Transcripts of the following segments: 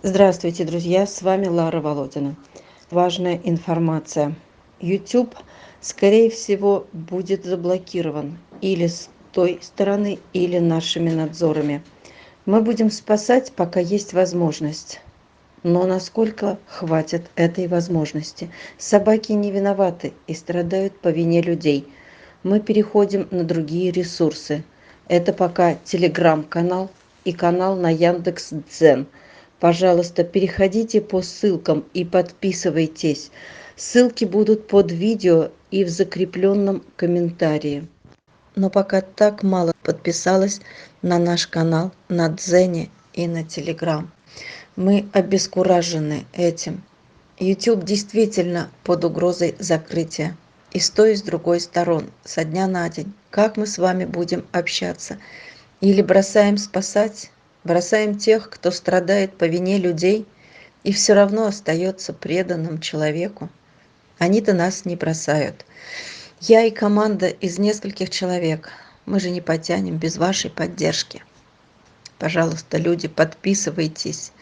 Здравствуйте, друзья! С вами Лара Володина. Важная информация. YouTube, скорее всего, будет заблокирован или с той стороны, или нашими надзорами. Мы будем спасать, пока есть возможность. Но насколько хватит этой возможности? Собаки не виноваты и страдают по вине людей. Мы переходим на другие ресурсы. Это пока телеграм-канал и канал на Яндекс.Дзен. Пожалуйста, переходите по ссылкам и подписывайтесь. Ссылки будут под видео и в закрепленном комментарии. Но пока так мало подписалось на наш канал на Дзене и на Телеграм. Мы обескуражены этим. YouTube действительно под угрозой закрытия. И с той, и с другой сторон, со дня на день. Как мы с вами будем общаться? Или бросаем спасать, бросаем тех, кто страдает по вине людей, и все равно остается преданным человеку. Они-то нас не бросают. Я и команда из нескольких человек. Мы же не потянем без вашей поддержки. Пожалуйста, люди, подписывайтесь.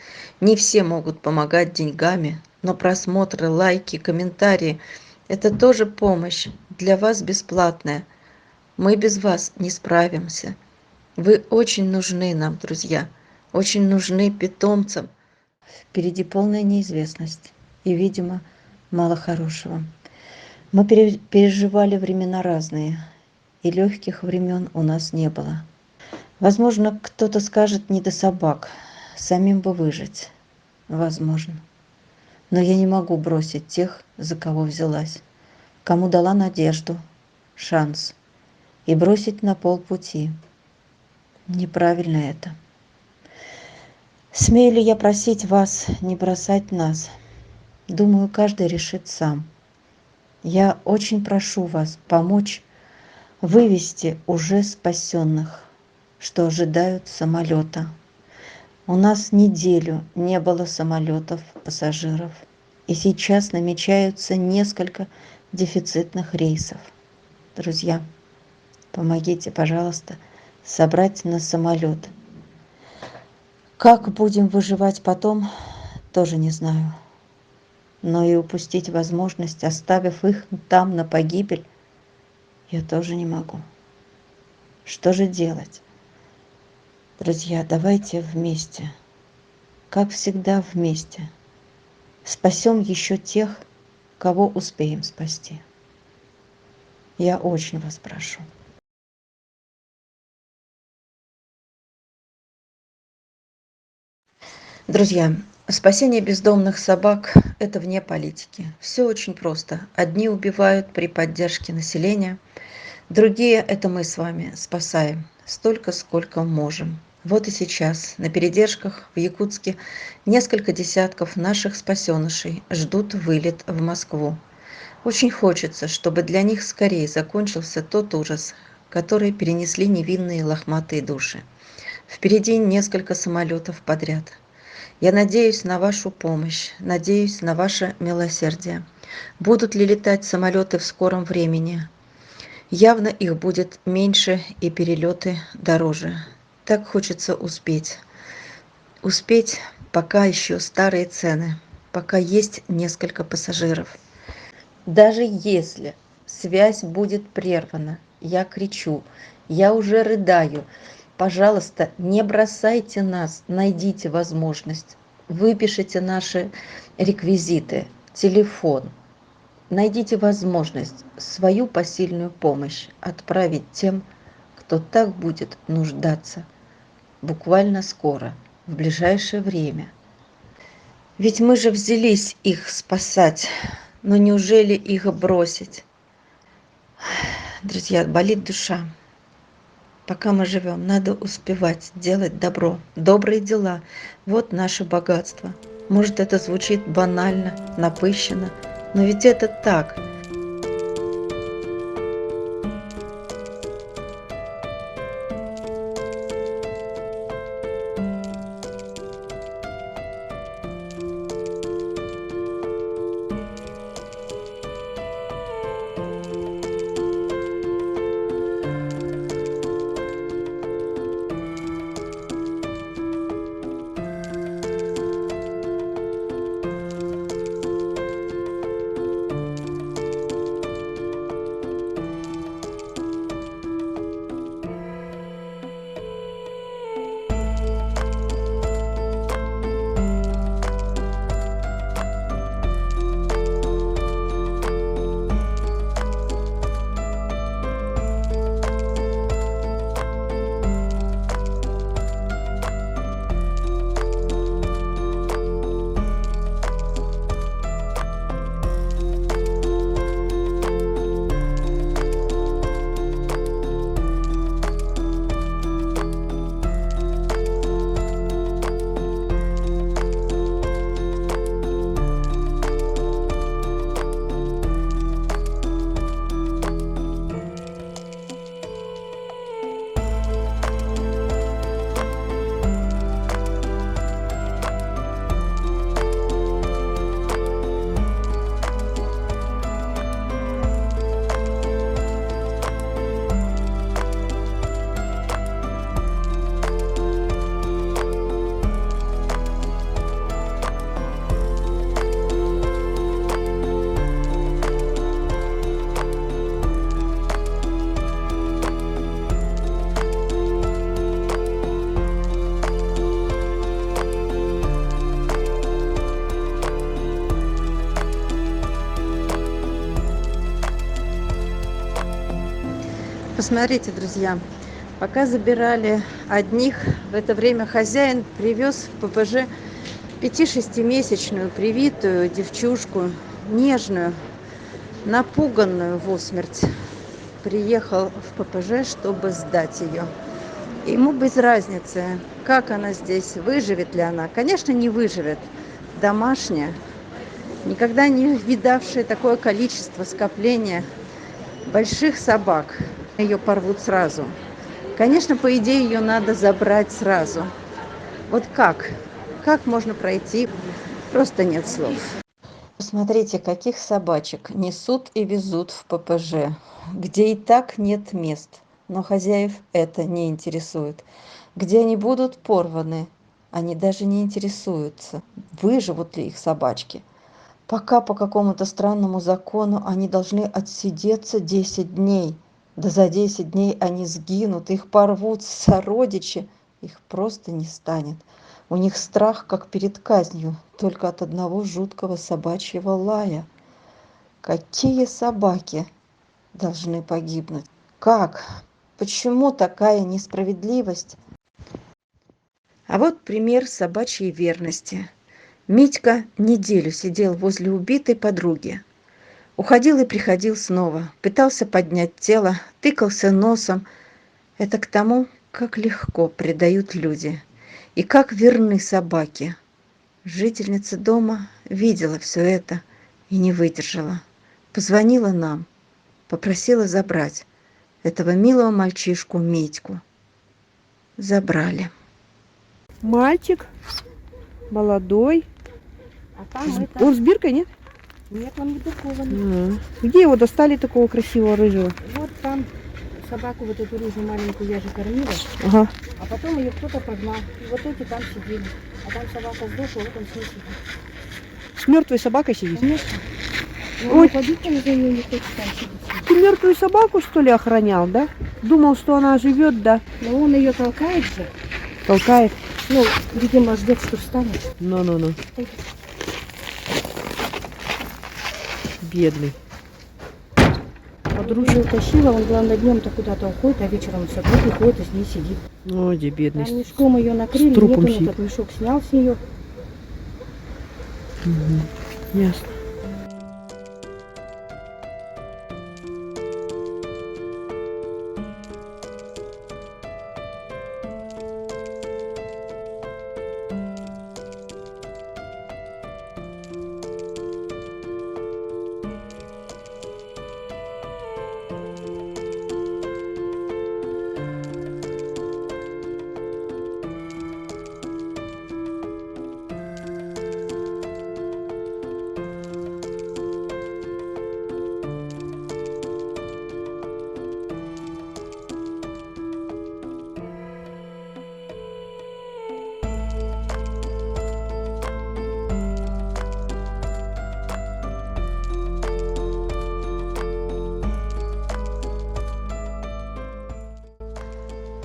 Не все могут помогать деньгами, но просмотры, лайки, комментарии– это тоже помощь, для вас бесплатная. Мы без вас не справимся. Вы очень нужны нам, друзья, очень нужны питомцам. Впереди полная неизвестность и, видимо, мало хорошего. Мы переживали времена разные, и легких времен у нас не было. Возможно, кто-то скажет: не до собак, самим бы выжить. Возможно. Но я не могу бросить тех, за кого взялась, кому дала надежду, шанс, и бросить на полпути. Неправильно это. Смею ли я просить вас не бросать нас? Думаю, каждый решит сам. Я очень прошу вас помочь вывести уже спасенных, что ожидают самолета. У нас неделю не было самолетов пассажиров, и сейчас намечаются несколько дефицитных рейсов. Друзья, помогите, пожалуйста, собрать на самолет. Как будем выживать потом, тоже не знаю. Но и упустить возможность, оставив их там на погибель, я тоже не могу. Что же делать? Друзья, давайте вместе, как всегда вместе, спасем еще тех, кого успеем спасти. Я очень вас прошу. Друзья, спасение бездомных собак– это вне политики. Все очень просто. Одни убивают при поддержке населения, другие– это мы с вами спасаем столько, сколько можем. Вот и сейчас на передержках в Якутске несколько десятков наших спасенышей ждут вылет в Москву. Очень хочется, чтобы для них скорее закончился тот ужас, который перенесли невинные лохматые души. Впереди несколько самолетов подряд. Я надеюсь на вашу помощь, надеюсь на ваше милосердие. Будут ли летать самолеты в скором времени? Явно их будет меньше и перелеты дороже. Так хочется успеть. Успеть, пока еще старые цены, пока есть несколько пассажиров. Даже если связь будет прервана, я кричу, я уже рыдаю. Пожалуйста, не бросайте нас, найдите возможность. Выпишите наши реквизиты, телефон. Найдите возможность свою посильную помощь отправить тем, кто так будет нуждаться буквально скоро, в ближайшее время. Ведь мы же взялись их спасать, но неужели их бросить? Друзья, болит душа. Пока мы живем, надо успевать делать добро, добрые дела. Вот наше богатство. Может, это звучит банально, напыщенно, но ведь это так. Посмотрите, друзья, пока забирали одних, в это время хозяин привез в ППЖ 5-6-месячную привитую девчушку, нежную, напуганную всмерть. Приехал в ППЖ, чтобы сдать ее. Ему без разницы, как она здесь, выживет ли она. Конечно, не выживет. Домашняя, никогда не видавшая такое количество скопления больших собак. Ее порвут сразу. Конечно, по идее, ее надо забрать сразу. Вот как? Как можно пройти? Просто нет слов. Посмотрите, каких собачек несут и везут в ППЖ, где и так нет мест. Но хозяев это не интересует. Где они будут порваны, они даже не интересуются, выживут ли их собачки. Пока по какому-то странному закону они должны отсидеться 10 дней. Да за 10 дней они сгинут, их порвут сородичи, их просто не станет. У них страх, как перед казнью, только от одного жуткого собачьего лая. Какие собаки должны погибнуть? Как? Почему такая несправедливость? А вот пример собачьей верности. Митька неделю сидел возле убитой подруги. Уходил и приходил снова, пытался поднять тело, тыкался носом. Это к тому, как легко предают люди и как верны собаки. Жительница дома видела все это и не выдержала. Позвонила нам, попросила забрать этого милого мальчишку Митьку. Забрали. Мальчик молодой. А там это... Он с биркой, нет? Нет, он не упакован. Где его достали такого красивого рыжего? Вот там собаку вот эту рыжую маленькую я же кормила, Ага. а потом ее кто-то погнал. И вот эти там сидели. А там собака сдохла, вот он с ней сидит. С мертвой собакой сидит? Конечно. Ой. Ходить-то за нее не хочет там сидеть. Ты мертвую собаку, что ли, охранял, да? Думал, что она живет, да? Но он ее толкает же. Толкает. Ну, видимо, ждет, что встанет. Ну. Бедный. Подружка утащила, он, главное, днем-то куда-то уходит, а вечером он все равно уходит и с ней сидит. Ой, где бедный. Там мешком ее накрыли, с трупом нет, он сидит. этот мешок снял с нее. Ясно.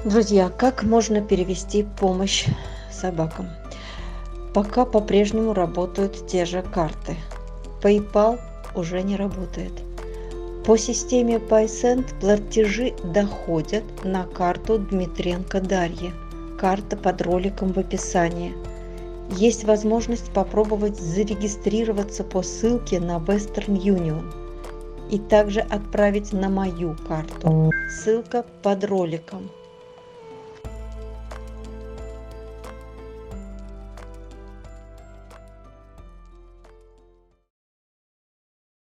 Друзья, как можно перевести помощь собакам? Пока по-прежнему работают те же карты. PayPal уже не работает. По системе PaySend платежи доходят на карту Дмитренко Дарьи. Карта под роликом в описании. Есть возможность попробовать зарегистрироваться по ссылке на Western Union и также отправить на мою карту. Ссылка под роликом.